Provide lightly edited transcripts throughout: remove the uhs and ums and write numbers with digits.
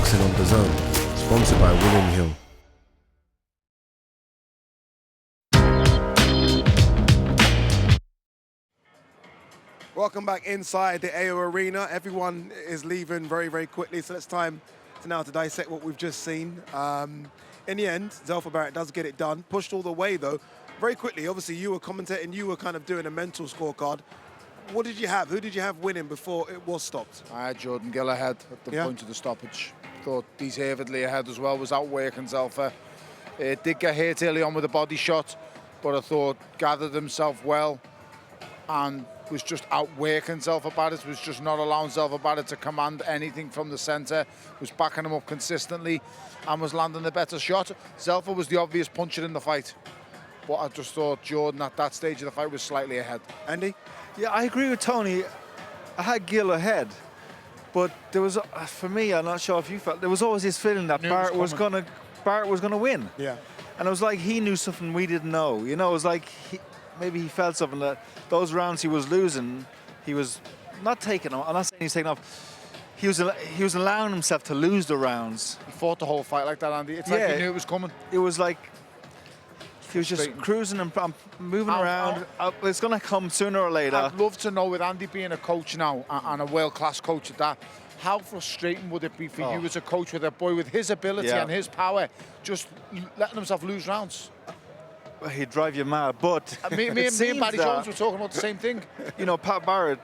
Boxing on DAZN, sponsored by William Hill. Welcome back inside the AO Arena. Everyone is leaving very, very quickly, so it's time to dissect what we've just seen. In the end, Zelfa Barrett does get it done. Pushed all the way, though. Very quickly, obviously, you were commentating, you were kind of doing a mental scorecard. What did you have? Who did you have winning before it was stopped? I had Jordan Gill ahead at the point of the stoppage. Thought deservedly ahead as well, was outworking Zelfa. Did get hit early on with a body shot, but I thought gathered himself well and was just outworking Zelfa Barrett, was just not allowing Zelfa Barrett to command anything from the centre, was backing him up consistently and was landing the better shot. Zelfa was the obvious puncher in the fight, but I just thought Jordan at that stage of the fight was slightly ahead. Andy? Yeah, I agree with Tony. I had Gill ahead, but there was, for me, I'm not sure if you felt, there was always this feeling that Barrett was gonna win. Yeah. And it was like he knew something we didn't know. You know, it was like maybe he felt something that those rounds he was losing, he was not taking off. I'm not saying he's taking off. He was allowing himself to lose the rounds. He fought the whole fight like that, Andy. It's like he knew it was coming. It was like he was just cruising and moving around. It's going to come sooner or later. I'd love to know, with Andy being a coach now and a world-class coach at that, how frustrating would it be for you as a coach with a boy with his ability and his power, just letting himself lose rounds? He'd drive you mad, but me and Paddy Jones were talking about the same thing. You know, Pat Barrett.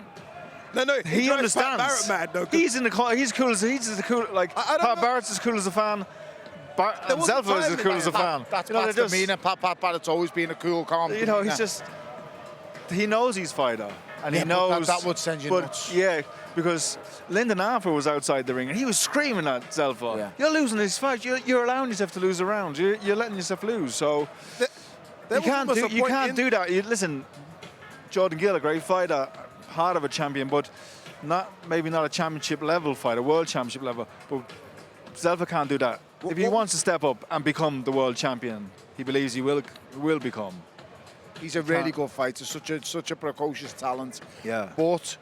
No, he understands. Pat Barrett mad though. He's in the he's cool as like Pat Barrett's as cool as a fan. Zelfa is as cool as a fan. That's Pat's demeanour. Pat Barrett's always been a cool, calm. You know, he's just, he knows he's fighter, and he knows that would send you nuts. Yeah, because Lyndon Arthur was outside the ring and he was screaming at Zelfa. Yeah. You're losing this fight. You're allowing yourself to lose a round. You're letting yourself lose. So you can't do that. Listen, Jordan Gill, a great fighter, heart of a champion, but maybe not a championship level fighter, world championship level. But Zelfa can't do that. If he wants to step up and become the world champion, he believes he will become. He's a really good fighter, such a precocious talent. Yeah. But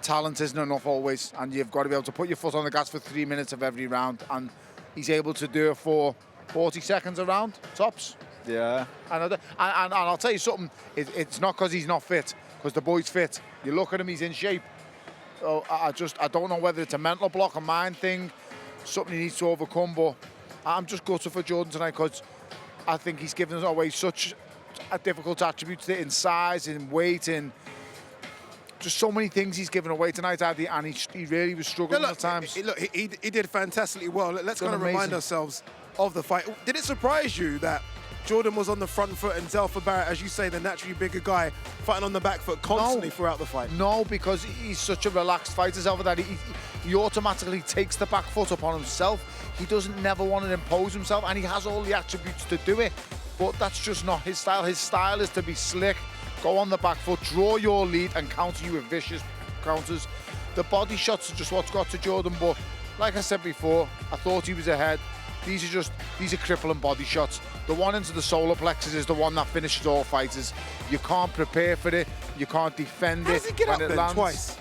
talent isn't enough always, and you've got to be able to put your foot on the gas for 3 minutes of every round, and he's able to do it for 40 seconds a round, tops. Yeah. And I'll tell you something, it's not because he's not fit, because the boy's fit. You look at him, he's in shape. So I don't know whether it's a mental block, a mind thing, something he needs to overcome, but I'm just gutted for Jordan tonight because I think he's given away such a difficult attributes in size, in weight, in just so many things he's given away tonight, Ade, and he really was struggling at times. Look, he did fantastically well. Let's kind of remind ourselves of the fight. Did it surprise you that Jordan was on the front foot and Zelfa Barrett, as you say, the naturally bigger guy, fighting on the back foot constantly throughout the fight? No, because he's such a relaxed fighter, Zelfa, that he automatically takes the back foot upon himself. He doesn't never want to impose himself, and he has all the attributes to do it. But that's just not his style. His style is to be slick, go on the back foot, draw your lead, and counter you with vicious counters. The body shots are just what's got to Jordan, but like I said before, I thought he was ahead. These are crippling body shots. The one into the solar plexus is the one that finishes all fighters. You can't prepare for it. You can't defend How it. does he get up then twice?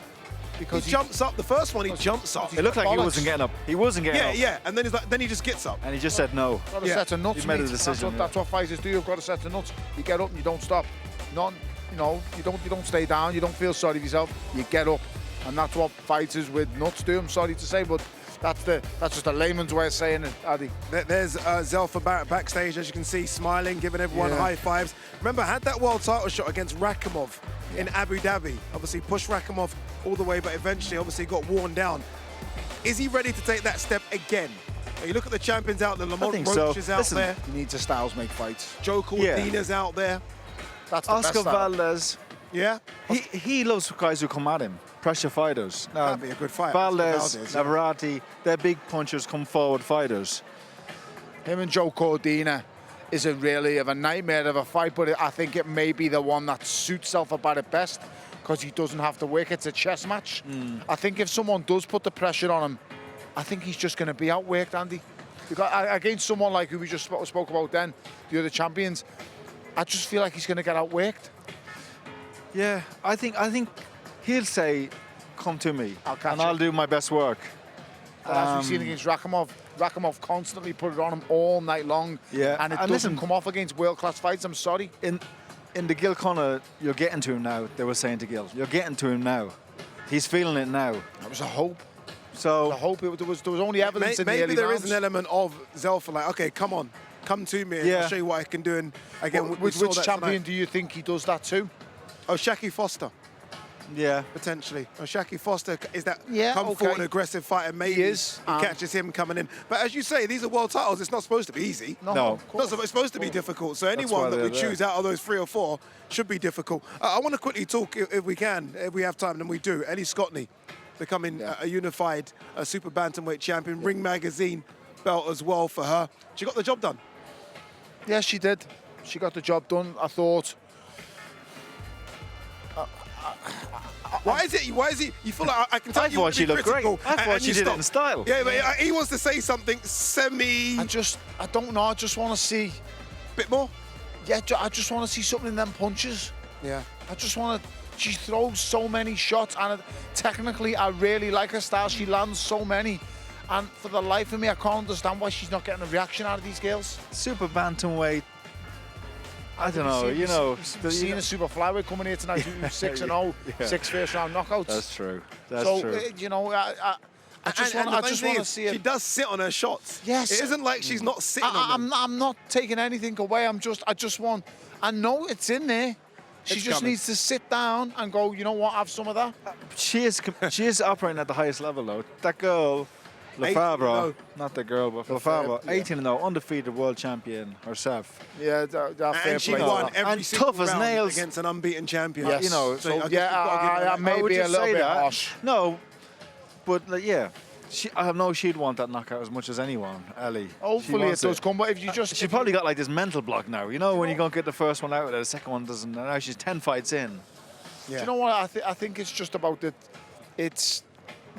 Because he jumps up. The first one, he jumps up. It looked like he wasn't getting up. He wasn't getting up. Yeah, and then then he just gets up. And he just said no. Got a set of nuts, he made a mate. decision. That's what fighters do. You've got a set of nuts. You get up and you don't stop. You don't stay down. You don't feel sorry for yourself. You get up, and that's what fighters with nuts do. I'm sorry to say, but that's just a layman's way of saying it, Ade. There's Zelfa Barrett backstage, as you can see, smiling, giving everyone high fives. Remember, had that world title shot against Rakhimov in Abu Dhabi. Obviously pushed Rakhimov all the way, but eventually obviously got worn down. Is he ready to take that step again? You look at the champions out there, Lamont Roach is out there. He needs a styles make fights. Joe Cordina's out there. That's the Oscar best Valdez. Yeah? He loves guys who come at him. Pressure fighters. That'd be a good fight. Valdez, Navarrete, they're big punchers, come forward fighters. Him and Joe Cordina isn't really of a nightmare of a fight, but I think it may be the one that suits Zelfa Barrett best because he doesn't have to work. It's a chess match. I think if someone does put the pressure on him, I think he's just going to be outworked, Andy. Because against someone like who we just spoke about then, the other champions, I just feel like he's going to get outworked. Yeah, I think he'll say, come to me, and I'll do my best work. As we've seen against Rakhimov, Rakhimov constantly put it on him all night long. Yeah, and it doesn't come off against world-class fights, I'm sorry. In the Gill corner, you're getting to him now, they were saying to Gill. You're getting to him now. He's feeling it now. That was a hope. So I hope there was only evidence in the early maybe there rounds. is an element of Zelfa, like, okay, come on, come to me, and Yeah. I'll show you what I can do. And again, Which champion do you think he does that to? Oh, Shaki Foster, yeah, potentially. Oh, Shaki Foster is that Yeah, come okay. forward aggressive fighter. Maybe He is, he catches him coming in. But as you say, these are world titles. It's not supposed to be easy. No. of course. It's supposed to be difficult. So why anyone that they're we there. choose out of those 3 or 4 should be difficult. I want to quickly talk, if we can, if we have time, and we do. Ellie Scotney becoming a unified super bantamweight champion. Ring Magazine belt as well for her. She got the job done. Yeah, she did. She got the job done. I thought. Why is it? You feel like I can tell I you thought want to she be looked great. critical, I thought and she you did it stop. in style. Yeah, but he wants to say something I don't know. I just want to see. bit more. Yeah, I just want to see something in them punches. Yeah. I just want to. She throws so many shots, and technically, I really like her style. She lands so many, and for the life of me, I can't understand why she's not getting a reaction out of these girls. super bantamweight. I don't know, you know. Seen a super flyweight coming here tonight, 6-0, Yeah. 6 first-round knockouts. That's true. That's so true. You know, I just And want the to thing is, see it. She does sit on her shots. Yes. It isn't like she's not sitting on them. I'm not taking anything away. I just want. I know it's in there. She It's just coming. needs to sit down and go. You know what? Have some of that. She is operating at the highest level though. That girl, Lefebvre, 18-0. not the girl, but Lefebvre, 18-0, undefeated world champion herself. Yeah, that fair And she play. won every And single tough as round nails. against an unbeaten champion. Yes. You know, So I guess yeah, you've got to give her that. I may would be a just little say bit that. harsh. No, but like, yeah, I know she'd want that knockout as much as anyone, Ellie. She Hopefully it wants does come, but if you just She probably got like this mental block now. You know, when you don't get the first one out, the second one doesn't. Now she's 10 fights in. Do you know what? I think it's just about that. It's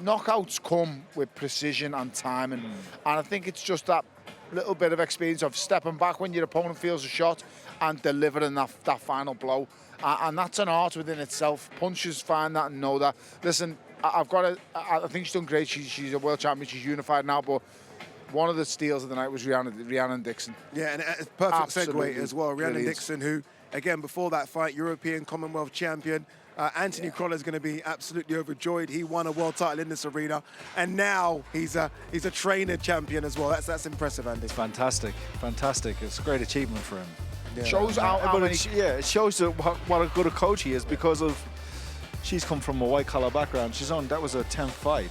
knockouts come with precision and timing, and I think it's just that little bit of experience of stepping back when your opponent feels a shot and delivering that final blow, and that's an art within itself. Punchers find that and know that. Listen, I think she's done great. She's a world champion. She's unified now, but one of the steals of the night was Rhiannon Dixon. Yeah, and a perfect Absolutely segue as well. Rhiannon brilliant. Dixon, who, again, before that fight, European Commonwealth champion. Anthony Crolla is going to be absolutely overjoyed. He won a world title in this arena, and now he's a trainer champion as well. That's impressive, Andy. It's fantastic, fantastic. It's a great achievement for him. Yeah. Shows how But many. it shows what a good a coach he is because of she's come from a white collar background. That was her 10th fight,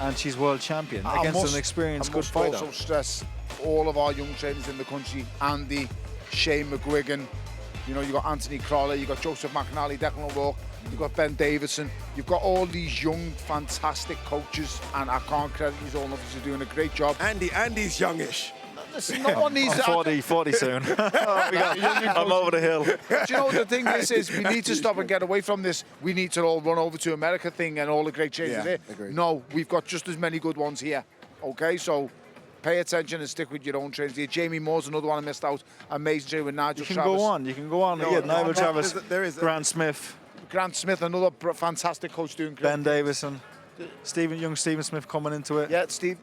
and she's world champion against an experienced good fighter. I must also stress all of our young trainers in the country: Andy, Shane McGuigan. You know, you got Anthony Crolla, you got Joseph McNally, Declan O'Rourke, you've got Ben Davison. You've got all these young, fantastic coaches, and I can't credit you all enough. You're doing a great job. Andy's youngish. Listen, no one needs I'm 40 soon. I'm over the hill. Do you know what the thing is we need to stop and get away from this. We need to all run over to America thing and all the great changes Yeah, there. agreed. No, we've got just as many good ones here. Okay, so pay attention and stick with your own trainers here. Jamie Moore's another one I missed out. Amazing training with Nigel You can Travis. go on. You can go on. No, Yeah, no, Nigel no, Travis, there is- Grant Smith, Grant Smith, another fantastic coach doing great. Ben Davison, Stephen Smith coming into it. Yeah, Steve,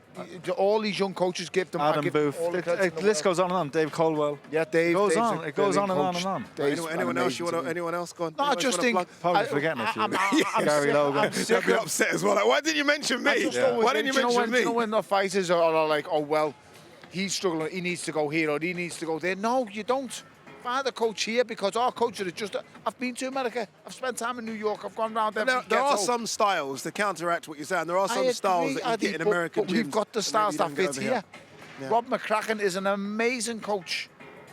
all these young coaches give them. I Adam give Booth. all the credit in The the list world. goes on and on. Dave Colwell. Yeah, Dave. It goes Dave's on. a It goes on brilliant and on coach. and on. Dave's Anyone else? amazing to me. Anyone else? Go on. No, I Anyone just wanna think. plug? Probably forgetting a few. Gary Logan. I'm They'll sick be of upset as well. Like, why didn't you mention me? I just always Why think, didn't you mention Do you know me? when the fighters are like, oh, well, he's struggling, he needs to go here or he needs to go there. No, you don't. Find a coach here because our coaches are just... I've been to America. I've spent time in New York. I've gone around every There are ghetto. some styles to counteract what you're saying. There are I some styles agree, that you Ade, get in but- American but we've gyms got the styles that maybe you fit don't get here. over Yeah. Rob McCracken is an amazing coach.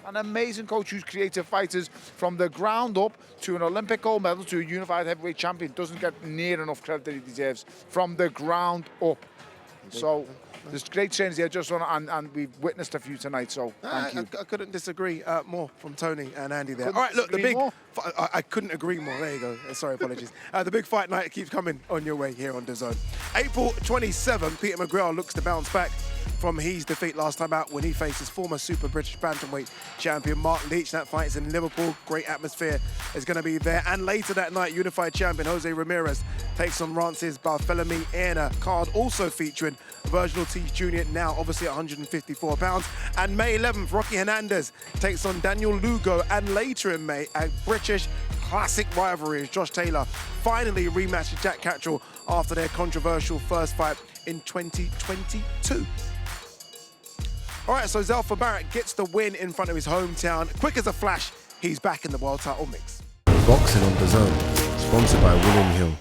An amazing coach who's created fighters from the ground up to an Olympic gold medal to a unified heavyweight champion. Doesn't get near enough credit that he deserves. From the ground up. So there's great trainers here just on, and we've witnessed a few tonight. So thank you. I couldn't disagree more from Tony and Andy there. Couldn't All right, look, the disagree big... more? I couldn't agree more. There you go. Sorry, apologies. The big fight night keeps coming on your way here on DAZN. April 27, Peter McGrail looks to bounce back from his defeat last time out when he faces former Super British Bantamweight champion Mark Leach. That fight is in Liverpool. Great atmosphere is going to be there. And later that night, unified champion Jose Ramirez takes on Rances Barthélemy in a card also featuring Virgil Ortiz Jr. now obviously at 154 pounds. And May 11th, Rocky Hernandez takes on Daniel Lugo. And later in May, a British classic rivalry, Josh Taylor finally rematched with Jack Catterall after their controversial first fight in 2022. All right, so Zelfa Barrett gets the win in front of his hometown. Quick as a flash, he's back in the world title mix. Boxing on DAZN, sponsored by William Hill.